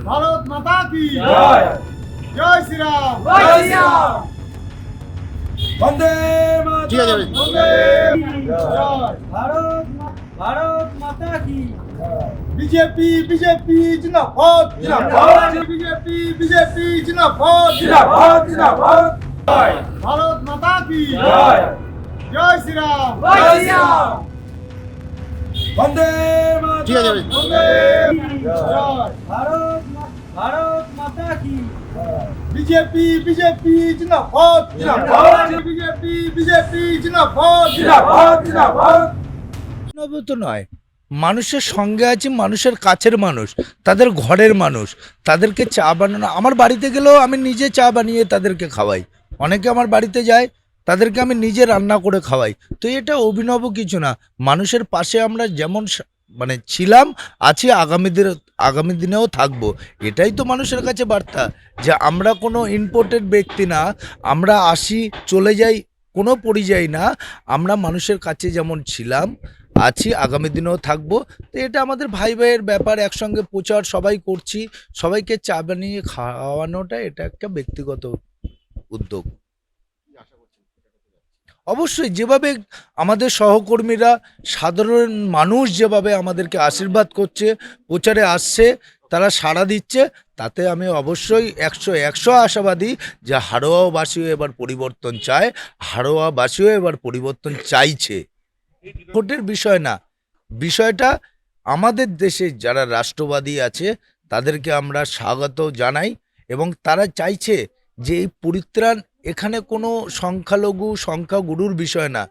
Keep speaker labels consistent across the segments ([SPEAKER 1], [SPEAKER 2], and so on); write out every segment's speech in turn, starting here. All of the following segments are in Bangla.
[SPEAKER 1] ভারত মাতা কি
[SPEAKER 2] জয়
[SPEAKER 1] জয় শ্রীরাম
[SPEAKER 2] বন্দে
[SPEAKER 3] ঠিক আছে
[SPEAKER 1] বন্দে জয়
[SPEAKER 2] ভারত মাতা কি
[SPEAKER 1] বিজেপি বিজেপি জিন্দাবাদ
[SPEAKER 2] জিন্দাবাদ।
[SPEAKER 1] বিজেপি বিজেপি জিন্দাবাদ
[SPEAKER 2] জিন্দাবাদ জিন্দাবাদ জয়
[SPEAKER 1] ভারত মাতা কি
[SPEAKER 2] জয়
[SPEAKER 1] জয় শ্রীরাম
[SPEAKER 2] বন্দে
[SPEAKER 3] ঠিক আছে
[SPEAKER 1] বন্দে জয়
[SPEAKER 2] ভারত মাতা কি
[SPEAKER 1] বিজেপি বিজেপি জিন্দাবাদ
[SPEAKER 2] জিন্দাবাদ।
[SPEAKER 1] বিজেপি বিজেপি জিন্দাবাদ
[SPEAKER 2] জিন্দাবাদ জিন্দাবাদ
[SPEAKER 4] তো নয়, মানুষের সঙ্গে আছে, মানুষের কাছের মানুষ, তাদের ঘরের মানুষ, তাদেরকে চা বানানো, আমার বাড়িতে গেলেও আমি নিজে চা বানিয়ে তাদেরকে খাওয়াই। অনেকে আমার বাড়িতে যায়, তাদেরকে আমি নিজে রান্না করে খাওয়াই। তো এটা অভিনব কিছু না। মানুষের পাশে আমরা যেমন মানে ছিলাম, আছি, আগামী দিনেও থাকবো। এটাই তো মানুষের কাছে বার্তা, যে আমরা কোনো ইম্পোর্টেড ব্যক্তি না, আমরা আসি চলে যাই, কোনো পরিযায়ী না, আমরা মানুষের কাছে যেমন ছিলাম, আছি, আগামী দিনেও থাকবো। তো এটা আমাদের ভাই ভাইয়ের ব্যাপার, একসঙ্গে প্রচার সবাই করছি, সবাইকে চা বানিয়ে খাওয়ানোটা এটা একটা ব্যক্তিগত উদ্যোগ। অবশ্যই যেভাবে আমাদের সহকর্মীরা, সাধারণ মানুষ যেভাবে আমাদেরকে আশীর্বাদ করছে, প্রচারে আসছে, তারা সাড়া দিচ্ছে, তাতে আমি অবশ্যই 100 আশাবাদী যে হাড়োয়াবাসীও এবার পরিবর্তন চায়, হাড়োয়াবাসীও এবার পরিবর্তন চাইছে। ভোটের বিষয় না, বিষয়টা আমাদের দেশে যারা রাষ্ট্রবাদী আছে তাদেরকে আমরা স্বাগত জানাই, এবং তারা চাইছে যে এই পরিত্রাণ এখানে কোনো সংখ্যাগুরুর বিষয় না,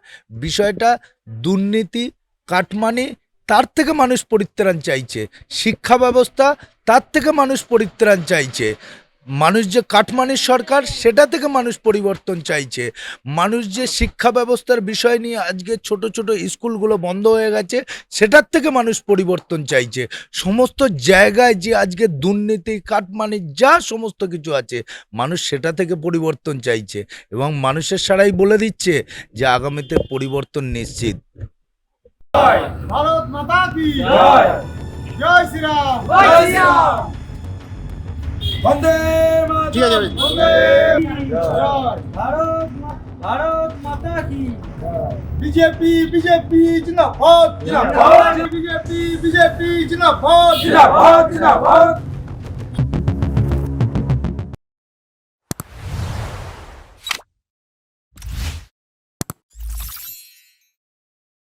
[SPEAKER 4] বিষয়টা দুর্নীতি, কাটমানি, তার থেকে মানুষ পরিত্রাণ চাইছে, শিক্ষা ব্যবস্থা, তার থেকে মানুষ পরিত্রাণ চাইছে, মানুষ যে কাটমানির সরকার সেটা থেকে মানুষ পরিবর্তন চাইছে, মানুষ যে শিক্ষা ব্যবস্থার বিষয় নিয়ে আজকে ছোট ছোট স্কুলগুলো বন্ধ হয়ে গেছে সেটার থেকে মানুষ পরিবর্তন চাইছে, সমস্ত জায়গায় যে আজকে দুর্নীতি, কাটমানি, যা সমস্ত কিছু আছে মানুষ সেটা থেকে পরিবর্তন চাইছে, এবং মানুষের সারাই বলে দিচ্ছে যে আগামীতে পরিবর্তন নিশ্চিত।
[SPEAKER 1] ভারত মাতা কি
[SPEAKER 2] জয়
[SPEAKER 1] জয় শ্রীরাম
[SPEAKER 2] বন্দে
[SPEAKER 3] ঠিক আছে
[SPEAKER 1] বন্দে জয়
[SPEAKER 2] ভারত মাতা কি
[SPEAKER 1] বিজেপি বিজেপি জিন্দাবাদ
[SPEAKER 2] জিন্দাবাদ।
[SPEAKER 1] বিজেপি বিজেপি জিন্দাবাদ
[SPEAKER 2] জিন্দাবাদ জিন্দাবাদ